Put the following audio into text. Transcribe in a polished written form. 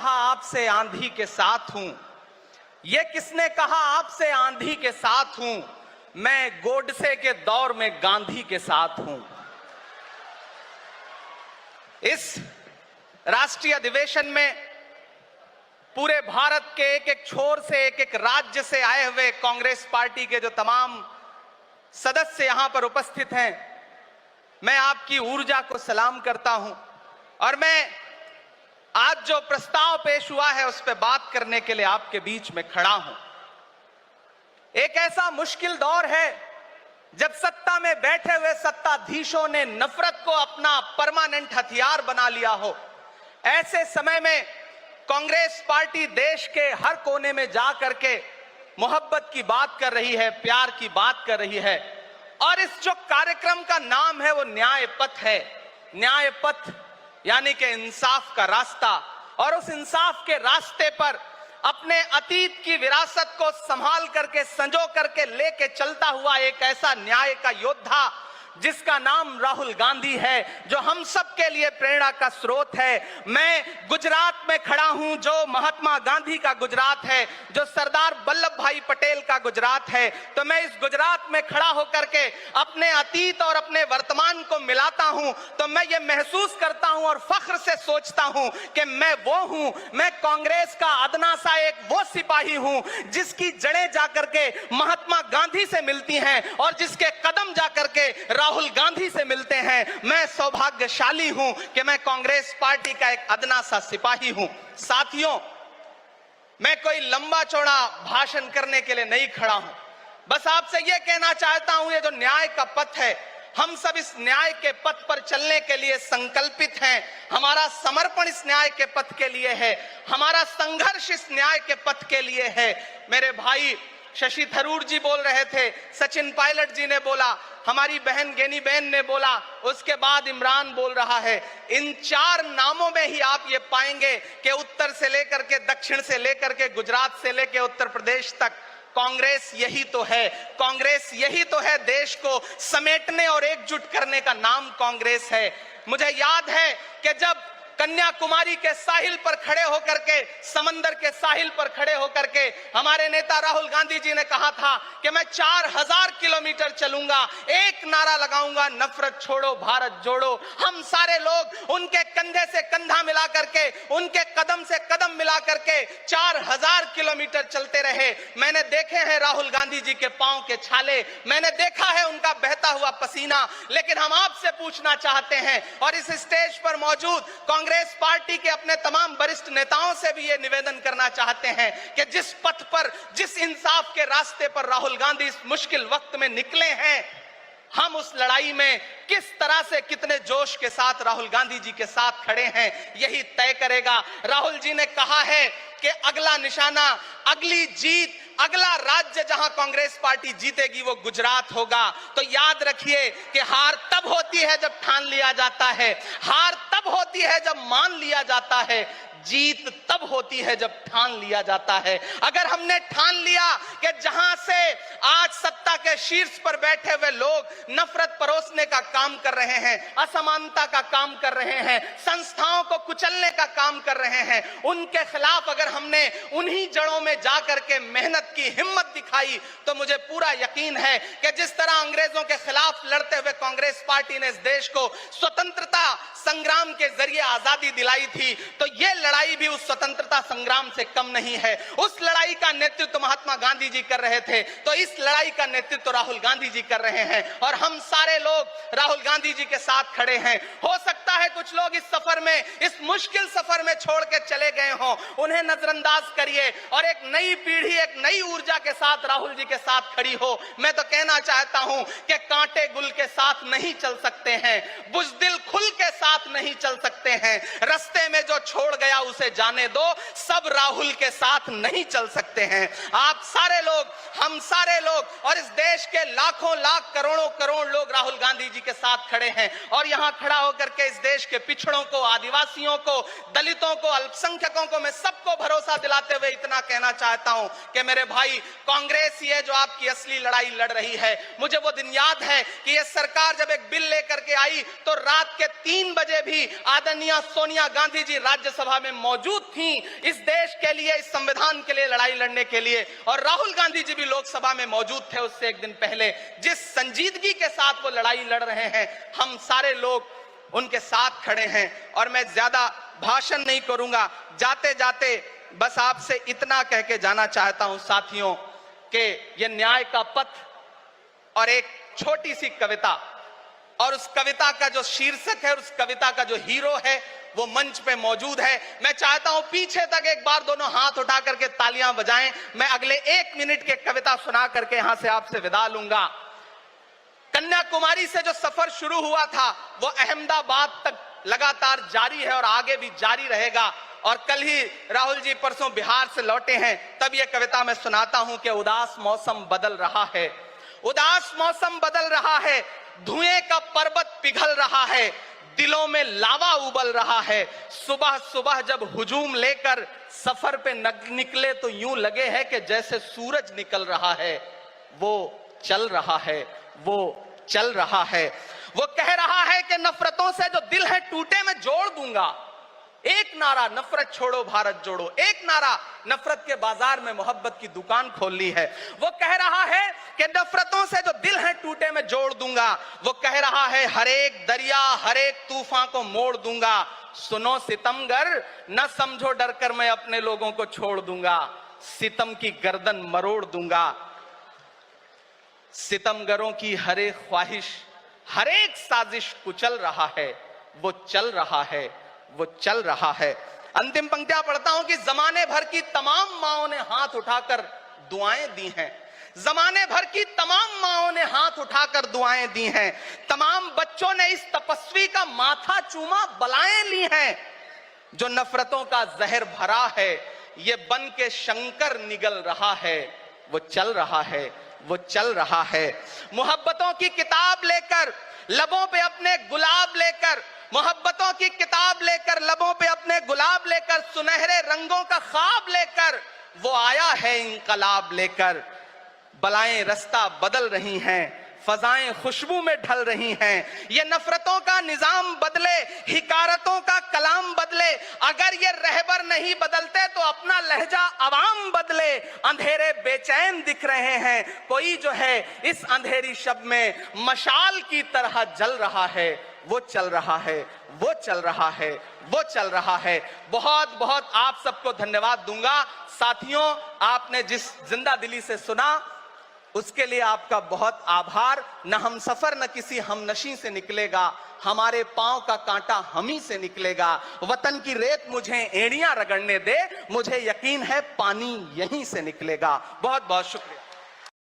कहा आपसे आंधी के साथ हूं? ये किसने कहा आपसे आंधी के साथ हूं? मैं गोडसे के दौर में गांधी के साथ हूं। इस राष्ट्रीय अधिवेशन में पूरे भारत के एक एक छोर से, एक एक राज्य से आए हुए कांग्रेस पार्टी के जो तमाम सदस्य यहां पर उपस्थित हैं, मैं आपकी ऊर्जा को सलाम करता हूं और मैं आज जो प्रस्ताव पेश हुआ है उस पर बात करने के लिए आपके बीच में खड़ा हूं। एक ऐसा मुश्किल दौर है जब सत्ता में बैठे हुए सत्ताधीशों ने नफरत को अपना परमानेंट हथियार बना लिया हो। ऐसे समय में कांग्रेस पार्टी देश के हर कोने में जा करके मोहब्बत की बात कर रही है, प्यार की बात कर रही है और इस जो कार्यक्रम का नाम है वो न्याय पथ है। न्याय पथ यानी कि इंसाफ का रास्ता, और उस इंसाफ के रास्ते पर अपने अतीत की विरासत को संभाल करके, संजो करके लेके चलता हुआ एक ऐसा न्याय का योद्धा जिसका नाम राहुल गांधी है, जो हम सब के लिए प्रेरणा का स्रोत है। मैं गुजरात में खड़ा हूं, जो महात्मा गांधी का गुजरात है, जो सरदार वल्लभ भाई पटेल का गुजरात है। तो मैं इस गुजरात में खड़ा होकर के अपने अतीत और अपने वर्तमान को मिलाता हूं तो मैं ये महसूस करता हूं और फख्र से सोचता हूं कि मैं वो हूं, मैं कांग्रेस का अदना सा एक वो सिपाही हूं जिसकी जड़ें जाकर के महात्मा गांधी से मिलती हैं और जिसके कदम जाकर के राहुल गांधी से मिलते हैं। मैं सौभाग्यशाली हूं कि मैं कांग्रेस पार्टी का एक अदना सा सिपाही हूं। साथियों, मैं कोई लंबा चौड़ा भाषण करने के लिए नहीं खड़ा हूं, बस आपसे यह कहना चाहता हूं, ये जो न्याय का पथ है, हम सब इस न्याय के पथ पर चलने के लिए संकल्पित हैं। हमारा समर्पण इस न्याय के पथ के लिए है, हमारा संघर्ष इस न्याय के पथ के लिए है। मेरे भाई शशि थरूर जी बोल रहे थे, सचिन पायलट जी ने बोला, हमारी बहन गेनी बहन ने बोला, उसके बाद इमरान बोल रहा है। इन चार नामों में ही आप ये पाएंगे कि उत्तर से लेकर के, दक्षिण से लेकर के, गुजरात से लेकर उत्तर प्रदेश तक कांग्रेस यही तो है। कांग्रेस यही तो है, देश को समेटने और एकजुट करने का नाम कांग्रेस है। मुझे याद है कि जब कन्याकुमारी के साहिल पर खड़े होकर के, समंदर के साहिल पर खड़े होकर के हमारे नेता राहुल गांधी जी ने कहा था कि मैं 4000 किलोमीटर चलूंगा, एक नारा लगाऊंगा, नफरत छोड़ो भारत जोड़ो। हम सारे लोग उनके कंधे से कंधा मिला करके, उनके कदम से कदम मिला करके 4000 किलोमीटर चलते रहे। मैंने देखे हैं राहुल गांधी जी के पांव के छाले, मैंने देखा है उनका बहता हुआ पसीना। लेकिन हम आपसे पूछना चाहते हैं और इस स्टेज पर मौजूद कांग्रेस पार्टी के अपने तमाम वरिष्ठ नेताओं से भी ये निवेदन करना चाहते हैं कि जिस पथ पर, जिस इंसाफ के रास्ते पर राहुल गांधी इस मुश्किल वक्त में निकले हैं, हम उस लड़ाई में किस तरह से, कितने जोश के साथ राहुल गांधी जी के साथ खड़े हैं, यही तय करेगा। राहुल जी ने कहा है कि अगला निशाना, अगली जीत, अगला राज्य जहां कांग्रेस पार्टी जीतेगी वो गुजरात होगा। तो याद रखिए कि हार तब होती है जब ठान लिया जाता है, हार तब होती है जब मान लिया जाता है, जीत तब होती है जब ठान लिया जाता है। अगर हमने ठान लिया कि जहां से आज सत्ता के शीर्ष पर बैठे हुए लोग नफरत परोसने का काम कर रहे हैं, असमानता का काम कर रहे हैं, संस्थाओं को कुचलने का काम कर रहे हैं, उनके खिलाफ अगर हमने उन्हीं जड़ों में जाकर के मेहनत की, हिम्मत दिखाई, तो मुझे पूरा यकीन है कि जिस तरह अंग्रेजों के खिलाफ लड़ते हुए कांग्रेस पार्टी ने इस देश को स्वतंत्रता संग्राम के जरिए आजादी दिलाई थी, तो ये लड़ाई भी उस स्वतंत्रता संग्राम से कम नहीं है। उस लड़ाई का नेतृत्व महात्मा गांधी जी कर रहे थे, तो इस लड़ाई का नेतृत्व राहुल गांधी जी कर रहे हैं और हम सारे लोग राहुल गांधी जी के साथ खड़े हैं। हो सकता है कुछ लोग इस सफर में, इस मुश्किल सफर में छोड़ के चले गए हों, उन्हें नजरअंदाज करिए और एक नई पीढ़ी, एक नई ऊर्जा के साथ राहुल जी के साथ खड़ी हो। मैं तो कहना चाहता हूं कि कांटे गुल के साथ नहीं चल सकते हैं, बुज़दिल खुल के साथ नहीं चल सकते हैं। रास्ते में जो छोड़ गया उसे जाने दो, सब राहुल के साथ नहीं चल सकते हैं। आप सारे लोग, हम सारे लोग और इस देश के लाखों लाख करोड़ों करोड़ लोग राहुल गांधी जी के साथ खड़े हैं। और यहां खड़ा होकर के इस देश के पिछड़ों को, आदिवासियों को, दलितों को, अल्पसंख्यकों को मैं सबको भरोसा दिलाते हुए इतना कहना चाहता हूं कि मेरे भाई, कांग्रेस ही है जो आपकी असली लड़ाई लड़ रही है। मुझे वो दिन याद है कि ये सरकार जब एक बिल लेकर के आई तो रात के 3 बजे भी आदरणीय सोनिया गांधी जी राज्यसभा में मौजूद थी इस देश के लिए, इस संविधान के लिए लड़ाई लड़ने के लिए। और राहुल गांधी जी भी लोकसभा में मौजूद थे उससे एक दिन पहले। जिस संजीदगी के साथ वो लड़ाई लड़ रहे हैं, हम सारे लोग उनके साथ खड़े हैं। और मैं ज्यादा भाषण नहीं करूंगा, जाते जाते बस आपसे इतना कह के जाना चाहता हूं साथियों कि ये न्याय का पथ और एक छोटी सी कविता, और उस कविता का जो शीर्षक है, उस कविता का जो हीरो है वो मंच पे मौजूद है। मैं चाहता हूं पीछे तक एक बार दोनों हाथ उठा करके तालियां बजाएं। मैं अगले 1 मिनट के कविता सुना करके यहां से आपसे विदा लूंगा। कन्याकुमारी से जो सफर शुरू हुआ था वो अहमदाबाद तक लगातार जारी है और आगे भी जारी रहेगा। और कल ही राहुल जी परसों बिहार से लौटे हैं, तब ये कविता मैं सुनाता हूं कि उदास मौसम बदल रहा है, उदास मौसम बदल रहा है, धुएं का पर्वत पिघल रहा है, दिलों में लावा उबल रहा है। सुबह सुबह जब हुजूम लेकर सफर पे निकले तो यूं लगे है कि जैसे सूरज निकल रहा है। वो चल रहा है, वो चल रहा है। वो कह रहा है कि नफरतों से जो दिल है टूटे मैं जोड़ दूंगा। एक नारा नफरत छोड़ो भारत जोड़ो, एक नारा नफरत के बाजार में मोहब्बत की दुकान खोल ली है। वो कह रहा है कि नफरतों से जो दिल है टूटे मैं जोड़ दूंगा। वो कह रहा है हर एक दरिया, हर एक तूफान को मोड़ दूंगा। सुनो सितमगर, न समझो डर कर मैं अपने लोगों को छोड़ दूंगा, सितम की गर्दन मरोड़ दूंगा। सितमगरों की हर एक ख्वाहिश, हर एक साजिश कुचल रहा है। वो चल रहा है, वो चल रहा है। अंतिम पंक्तियां पढ़ता हूं कि जमाने भर की तमाम माओं ने हाथ उठाकर दुआएं दी हैं, जमाने भर की तमाम माओं ने हाथ उठाकर दुआएं दी हैं, तमाम बच्चों ने इस तपस्वी का माथा चूमा, बलाएं ली हैं। जो नफरतों का जहर भरा है ये बन के शंकर निगल रहा है। वो चल रहा है, वो चल रहा है। मोहब्बतों की किताब लेकर, लबों पे अपने गुलाब लेकर, मोहब्बतों की किताब लेकर, लबों पे अपने गुलाब लेकर, सुनहरे रंगों का ख्वाब लेकर वो आया है इंकलाब लेकर। बलाएं रास्ता बदल रही हैं, फजाएं खुशबू में ढल रही हैं। ये नफरतों का निजाम बदले, हिकारतों का कलाम बदले। अगर ये रहबर नहीं बदलते तो अपना लहजा अवाम बदले। अंधेरे बेचैन दिख रहे हैं, कोई जो है इस अंधेरी शब में मशाल की तरह जल रहा है। वो चल रहा है, वो चल रहा है, वो चल रहा है। बहुत बहुत आप सबको धन्यवाद दूंगा। साथियों, आपने जिस जिंदा दिली से सुना उसके लिए आपका बहुत आभार। न हम सफर न किसी हमनशी से निकलेगा, हमारे पांव का कांटा हम ही से निकलेगा। वतन की रेत मुझे एड़ियां रगड़ने दे, मुझे यकीन है पानी यहीं से निकलेगा। बहुत बहुत शुक्रिया।